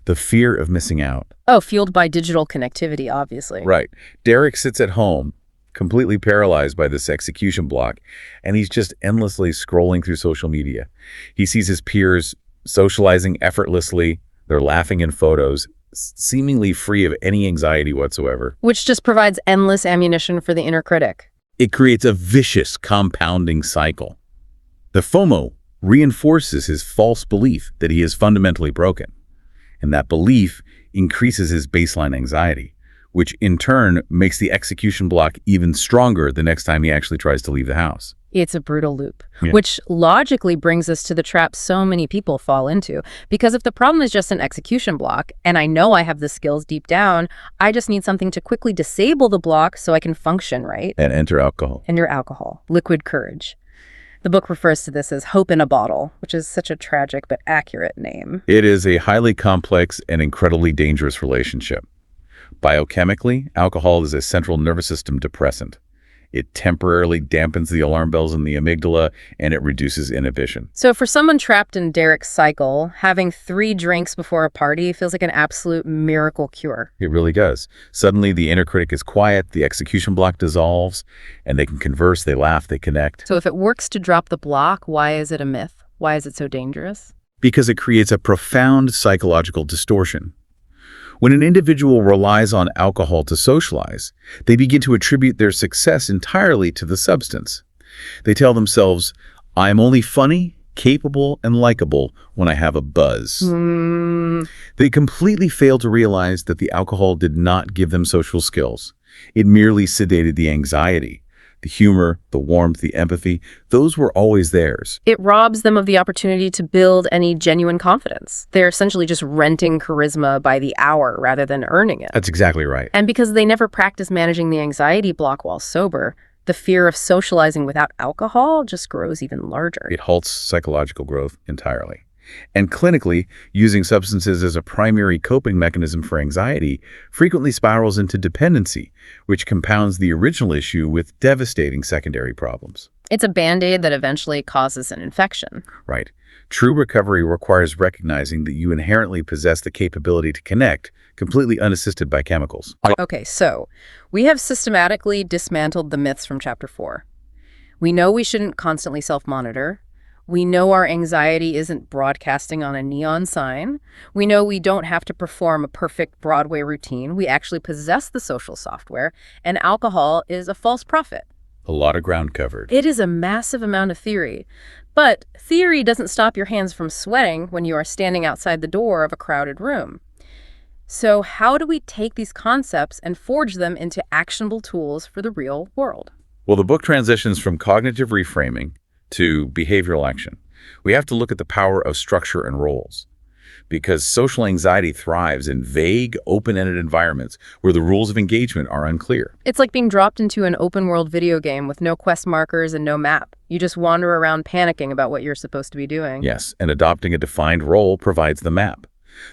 the fear of missing out. Oh, fueled by digital connectivity, obviously. Right. Derek sits at home, completely paralyzed by this execution block, and he's just endlessly scrolling through social media. He sees his peers socializing effortlessly. They're laughing in photos, seemingly free of any anxiety whatsoever. Which just provides endless ammunition for the inner critic. It creates a vicious compounding cycle. The FOMO reinforces his false belief that he is fundamentally broken, and that belief increases his baseline anxiety, which in turn makes the execution block even stronger the next time he actually tries to leave the house. It's a brutal loop, Yeah. which logically brings us to the trap so many people fall into. Because if the problem is just an execution block, and I know I have the skills deep down, I just need something to quickly disable the block so I can function, right? And enter alcohol. And your alcohol, liquid courage. The book refers to this as hope in a bottle, which is such a tragic but accurate name. It is a highly complex and incredibly dangerous relationship. Biochemically, alcohol is a central nervous system depressant. It temporarily dampens the alarm bells in the amygdala, and it reduces inhibition. So for someone trapped in Derek's cycle, having 3 drinks before a party feels like an absolute miracle cure. It really does. Suddenly, the inner critic is quiet, the execution block dissolves, and they can converse, they laugh, they connect. So if it works to drop the block, why is it a myth? Why is it so dangerous? Because it creates a profound psychological distortion. When an individual relies on alcohol to socialize, they begin to attribute their success entirely to the substance. They tell themselves, I'm only funny, capable, and likable when I have a buzz. They completely fail to realize that the alcohol did not give them social skills. It merely sedated the anxiety. The humor, the warmth, the empathy, those were always theirs. It robs them of the opportunity to build any genuine confidence. They're essentially just renting charisma by the hour rather than earning it. That's exactly right. And because they never practice managing the anxiety block while sober, the fear of socializing without alcohol just grows even larger. It halts psychological growth entirely. And clinically, using substances as a primary coping mechanism for anxiety frequently spirals into dependency, which compounds the original issue with devastating secondary problems. It's a Band-Aid that eventually causes an infection. Right. True recovery requires recognizing that you inherently possess the capability to connect, completely unassisted by chemicals. Okay, so we have systematically dismantled the myths from Chapter 4. We know we shouldn't constantly self-monitor. We know our anxiety isn't broadcasting on a neon sign. We know we don't have to perform a perfect Broadway routine. We actually possess the social software, and alcohol is a false prophet. A lot of ground covered. It is a massive amount of theory. But theory doesn't stop your hands from sweating when you are standing outside the door of a crowded room. So how do we take these concepts and forge them into actionable tools for the real world? Well, the book transitions from cognitive reframing to behavioral action. We have to look at the power of structure and roles, because social anxiety thrives in vague, open-ended environments where the rules of engagement are unclear. It's like being dropped into an open-world video game with no quest markers and no map. You just wander around panicking about what you're supposed to be doing. Yes, and adopting a defined role provides the map.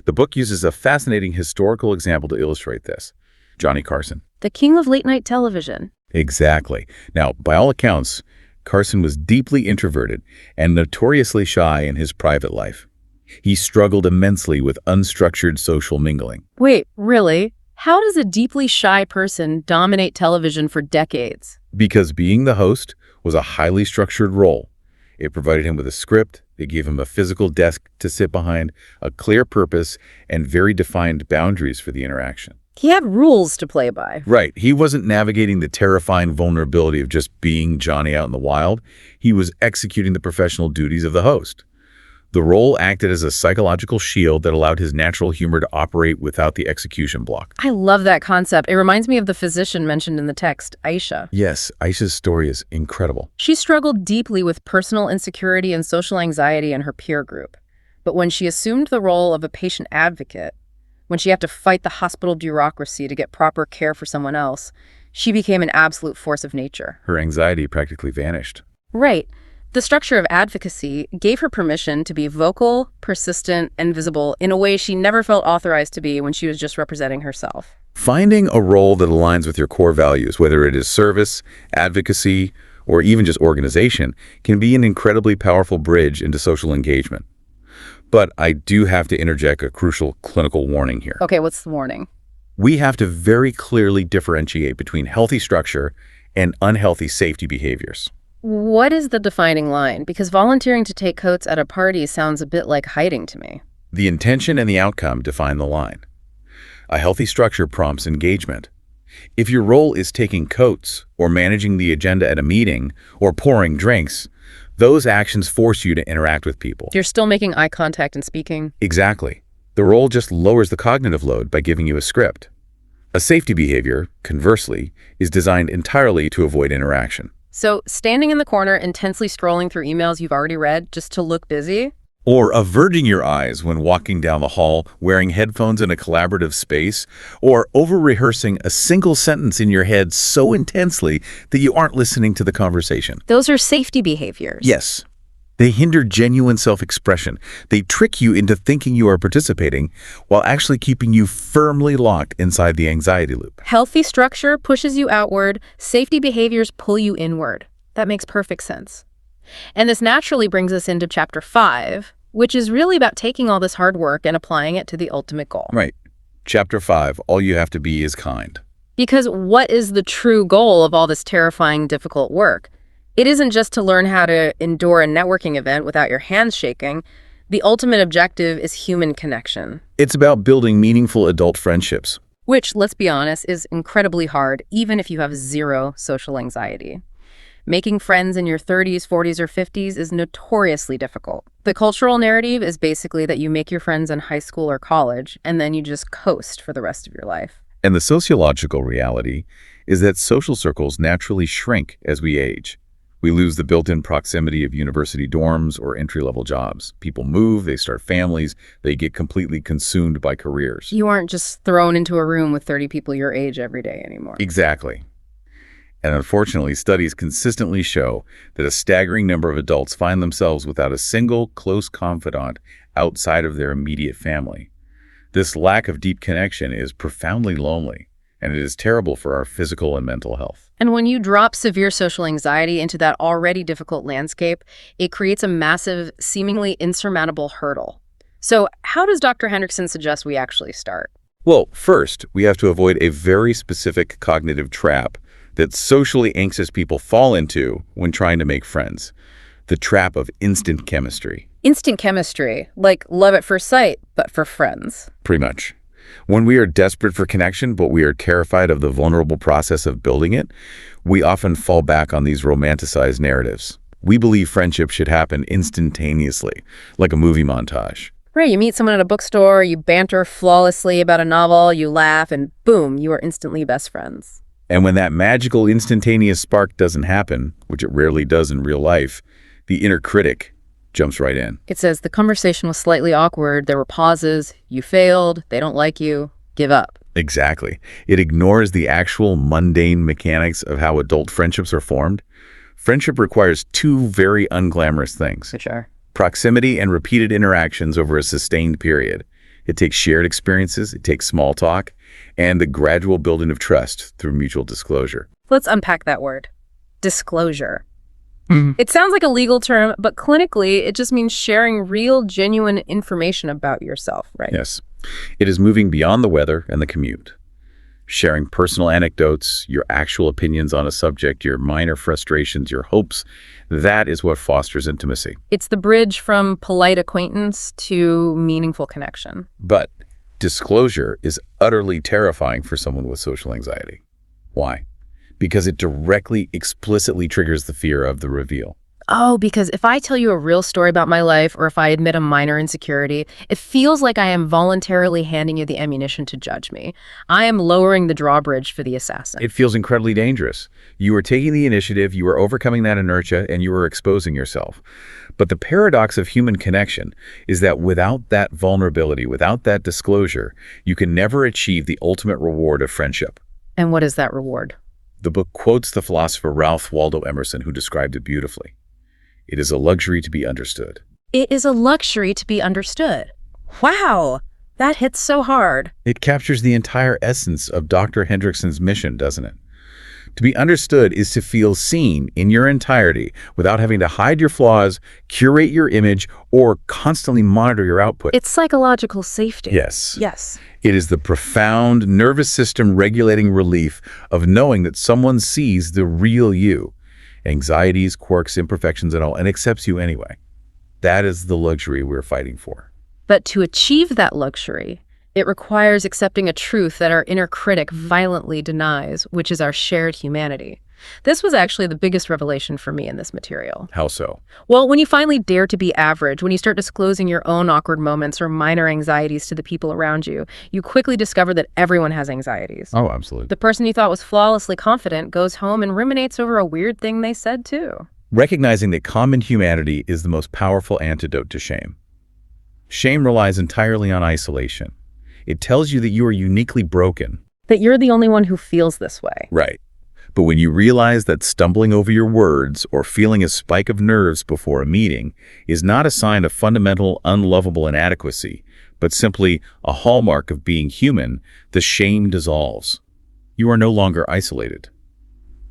The book uses a fascinating historical example to illustrate this. Johnny Carson. The king of late-night television. Exactly. Now, by all accounts, Carson was deeply introverted and notoriously shy in his private life. He struggled immensely with unstructured social mingling. Wait, really? How does a deeply shy person dominate television for decades? Because being the host was a highly structured role. It provided him with a script, it gave him a physical desk to sit behind, a clear purpose, and very defined boundaries for the interaction. He had rules to play by. Right. He wasn't navigating the terrifying vulnerability of just being Johnny out in the wild. He was executing the professional duties of the host. The role acted as a psychological shield that allowed his natural humor to operate without the execution block. I love that concept. It reminds me of the physician mentioned in the text, Aisha. Yes, Aisha's story is incredible. She struggled deeply with personal insecurity and social anxiety in her peer group. But when she assumed the role of a patient advocate, when she had to fight the hospital bureaucracy to get proper care for someone else, she became an absolute force of nature. Her anxiety practically vanished. Right. The structure of advocacy gave her permission to be vocal, persistent, and visible in a way she never felt authorized to be when she was just representing herself. Finding a role that aligns with your core values, whether it is service, advocacy, or even just organization, can be an incredibly powerful bridge into social engagement. But I do have to interject a crucial clinical warning here. Okay, what's the warning? We have to very clearly differentiate between healthy structure and unhealthy safety behaviors. What is the defining line? Because volunteering to take coats at a party sounds a bit like hiding to me. The intention and the outcome define the line. A healthy structure prompts engagement. If your role is taking coats, or managing the agenda at a meeting, or pouring drinks, those actions force you to interact with people. You're still making eye contact and speaking. Exactly. The role just lowers the cognitive load by giving you a script. A safety behavior, conversely, is designed entirely to avoid interaction. So, standing in the corner intensely scrolling through emails you've already read just to look busy? Or averting your eyes when walking down the hall, wearing headphones in a collaborative space, or over-rehearsing a single sentence in your head so intensely that you aren't listening to the conversation. Those are safety behaviors. Yes. They hinder genuine self-expression. They trick you into thinking you are participating while actually keeping you firmly locked inside the anxiety loop. Healthy structure pushes you outward. Safety behaviors pull you inward. That makes perfect sense. And this naturally brings us into Chapter 5, which is really about taking all this hard work and applying it to the ultimate goal. Right. Chapter 5, all you have to be is kind. Because what is the true goal of all this terrifying, difficult work? It isn't just to learn how to endure a networking event without your hands shaking. The ultimate objective is human connection, It's about building meaningful adult friendships. which, let's be honest, is incredibly hard, even if you have zero social anxiety. Making friends in your 30s, 40s, or 50s is notoriously difficult. The cultural narrative is basically that you make your friends in high school or college, and then you just coast for the rest of your life. And the sociological reality is that social circles naturally shrink as we age. We lose the built-in proximity of university dorms or entry-level jobs. People move, they start families, they get completely consumed by careers. You aren't just thrown into a room with 30 people your age every day anymore. Exactly. And unfortunately, studies consistently show that a staggering number of adults find themselves without a single close confidant outside of their immediate family. This lack of deep connection is profoundly lonely, and it is terrible for our physical and mental health. And when you drop severe social anxiety into that already difficult landscape, it creates a massive, seemingly insurmountable hurdle. So how does Dr. Hendriksen suggest we actually start? Well, first, we have to avoid a very specific cognitive trap that socially anxious people fall into when trying to make friends. The trap of instant chemistry. Instant chemistry, like love at first sight, but for friends. Pretty much. When we are desperate for connection, but we are terrified of the vulnerable process of building it, we often fall back on these romanticized narratives. We believe friendship should happen instantaneously, like a movie montage. Right, you meet someone at a bookstore, you banter flawlessly about a novel, you laugh, and boom, you are instantly best friends. And when that magical instantaneous spark doesn't happen, which it rarely does in real life, the inner critic jumps right in. It says the conversation was slightly awkward, there were pauses, you failed, they don't like you, give up. Exactly. It ignores the actual mundane mechanics of how adult friendships are formed. Friendship requires two very unglamorous things: Sure. proximity and repeated interactions over a sustained period. It takes shared experiences, it takes small talk, and the gradual building of trust through mutual disclosure. Let's unpack that word. Disclosure. It sounds like a legal term, but clinically, it just means sharing real, genuine information about yourself, right? Yes. It is moving beyond the weather and the commute. Sharing personal anecdotes, your actual opinions on a subject, your minor frustrations, your hopes, that is what fosters intimacy. It's the bridge from polite acquaintance to meaningful connection. But disclosure is utterly terrifying for someone with social anxiety. Why? Because it directly, explicitly triggers the fear of the reveal. Oh, because if I tell you a real story about my life, or if I admit a minor insecurity, it feels like I am voluntarily handing you the ammunition to judge me. I am lowering the drawbridge for the assassin. It feels incredibly dangerous. You are taking the initiative, you are overcoming that inertia, and you are exposing yourself. But the paradox of human connection is that without that vulnerability, without that disclosure, you can never achieve the ultimate reward of friendship. And what is that reward? The book quotes the philosopher Ralph Waldo Emerson, who described it beautifully. It is a luxury to be understood. It is a luxury to be understood. Wow, that hits so hard. It captures the entire essence of Dr. Hendriksen's mission, doesn't it? To be understood is to feel seen in your entirety without having to hide your flaws, curate your image, or constantly monitor your output. It's psychological safety. Yes. Yes. It is the profound nervous system regulating relief of knowing that someone sees the real you, anxieties, quirks, imperfections, and all, and accepts you anyway. That is the luxury we're fighting for. But to achieve that luxury, it requires accepting a truth that our inner critic violently denies, which is our shared humanity. This was actually the biggest revelation for me in this material. How so? Well, when you finally dare to be average, when you start disclosing your own awkward moments or minor anxieties to the people around you, you quickly discover that everyone has anxieties. Oh, absolutely. The person you thought was flawlessly confident goes home and ruminates over a weird thing they said too. Recognizing that common humanity is the most powerful antidote to shame. Shame relies entirely on isolation. It tells you that you are uniquely broken. That you're the only one who feels this way. Right. But when you realize that stumbling over your words or feeling a spike of nerves before a meeting is not a sign of fundamental, unlovable inadequacy, but simply a hallmark of being human, the shame dissolves. You are no longer isolated.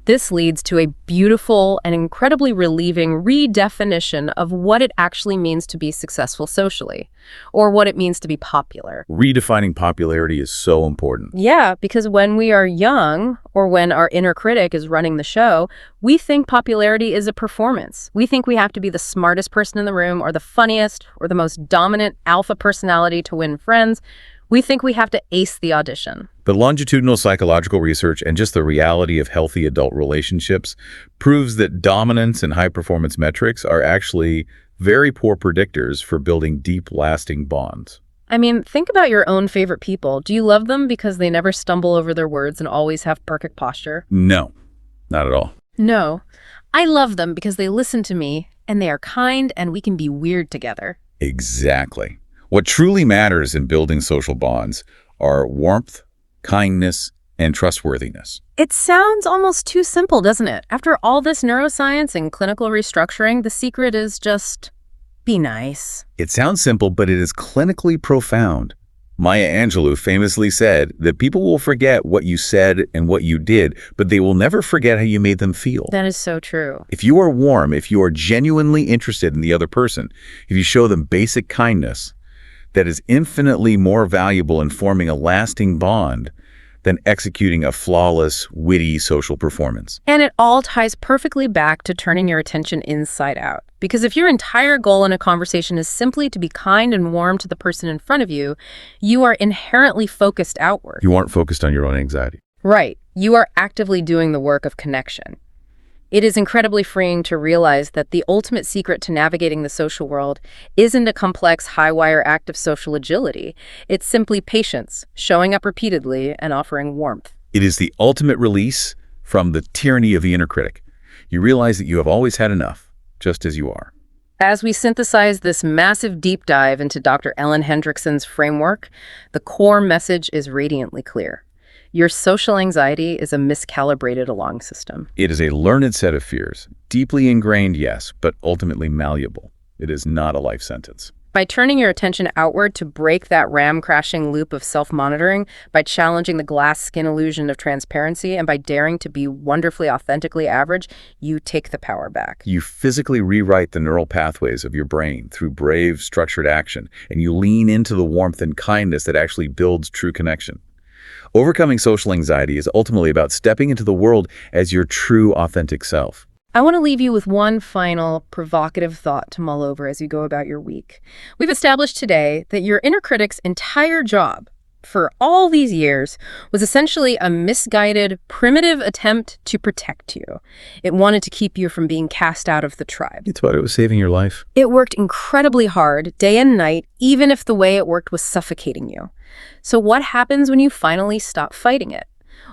This leads to a beautiful and incredibly relieving redefinition of what it actually means to be successful socially, or what it means to be popular. Redefining popularity is so important. Yeah, because when we are young, or when our inner critic is running the show, we think popularity is a performance. We think we have to be the smartest person in the room, or the funniest, or the most dominant alpha personality to win friends. We think we have to ace the audition. But longitudinal psychological research and just the reality of healthy adult relationships proves that dominance and high-performance metrics are actually very poor predictors for building deep, lasting bonds. I mean, think about your own favorite people. Do you love them because they never stumble over their words and always have perfect posture? No, not at all. No. I love them because they listen to me, and they are kind, and we can be weird together. Exactly. What truly matters in building social bonds are warmth, kindness, and trustworthiness. It sounds almost too simple, doesn't it? After all this neuroscience and clinical restructuring, the secret is just be nice. It sounds simple, but it is clinically profound. Maya Angelou famously said that people will forget what you said and what you did, but they will never forget how you made them feel. That is so true. If you are warm, if you are genuinely interested in the other person, if you show them basic kindness, that is infinitely more valuable in forming a lasting bond than executing a flawless, witty social performance. And it all ties perfectly back to turning your attention inside out. Because if your entire goal in a conversation is simply to be kind and warm to the person in front of you, you are inherently focused outward. You aren't focused on your own anxiety. Right. You are actively doing the work of connection. It is incredibly freeing to realize that the ultimate secret to navigating the social world isn't a complex, high-wire act of social agility. It's simply patience, showing up repeatedly, and offering warmth. It is the ultimate release from the tyranny of the inner critic. You realize that you have always had enough, just as you are. As we synthesize this massive deep dive into Dr. Ellen Hendriksen's framework, the core message is radiantly clear. Your social anxiety is a miscalibrated alarm system. It is a learned set of fears, deeply ingrained, yes, but ultimately malleable. It is not a life sentence. By turning your attention outward to break that ram-crashing loop of self-monitoring, by challenging the glass skin illusion of transparency, and by daring to be wonderfully, authentically average, you take the power back. You physically rewrite the neural pathways of your brain through brave, structured action, and you lean into the warmth and kindness that actually builds true connection. Overcoming social anxiety is ultimately about stepping into the world as your true, authentic self. I want to leave you with one final provocative thought to mull over as you go about your week. We've established today that your inner critic's entire job for all these years was essentially a misguided, primitive attempt to protect you. It wanted to keep you from being cast out of the tribe. You thought it was saving your life? It worked incredibly hard, day and night, even if the way it worked was suffocating you. So what happens when you finally stop fighting it?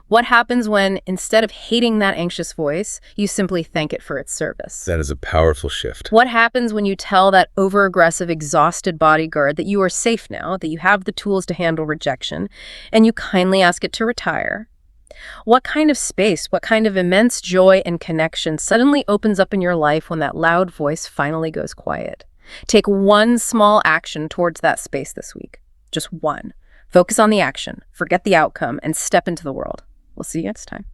What happens when, instead of hating that anxious voice, you simply thank it for its service? That is a powerful shift. What happens when you tell that over-aggressive, exhausted bodyguard that you are safe now, that you have the tools to handle rejection, and you kindly ask it to retire? What kind of space, what kind of immense joy and connection suddenly opens up in your life when that loud voice finally goes quiet? Take one small action towards that space this week. Just one. Focus on the action, forget the outcome, and step into the world. We'll see you next time.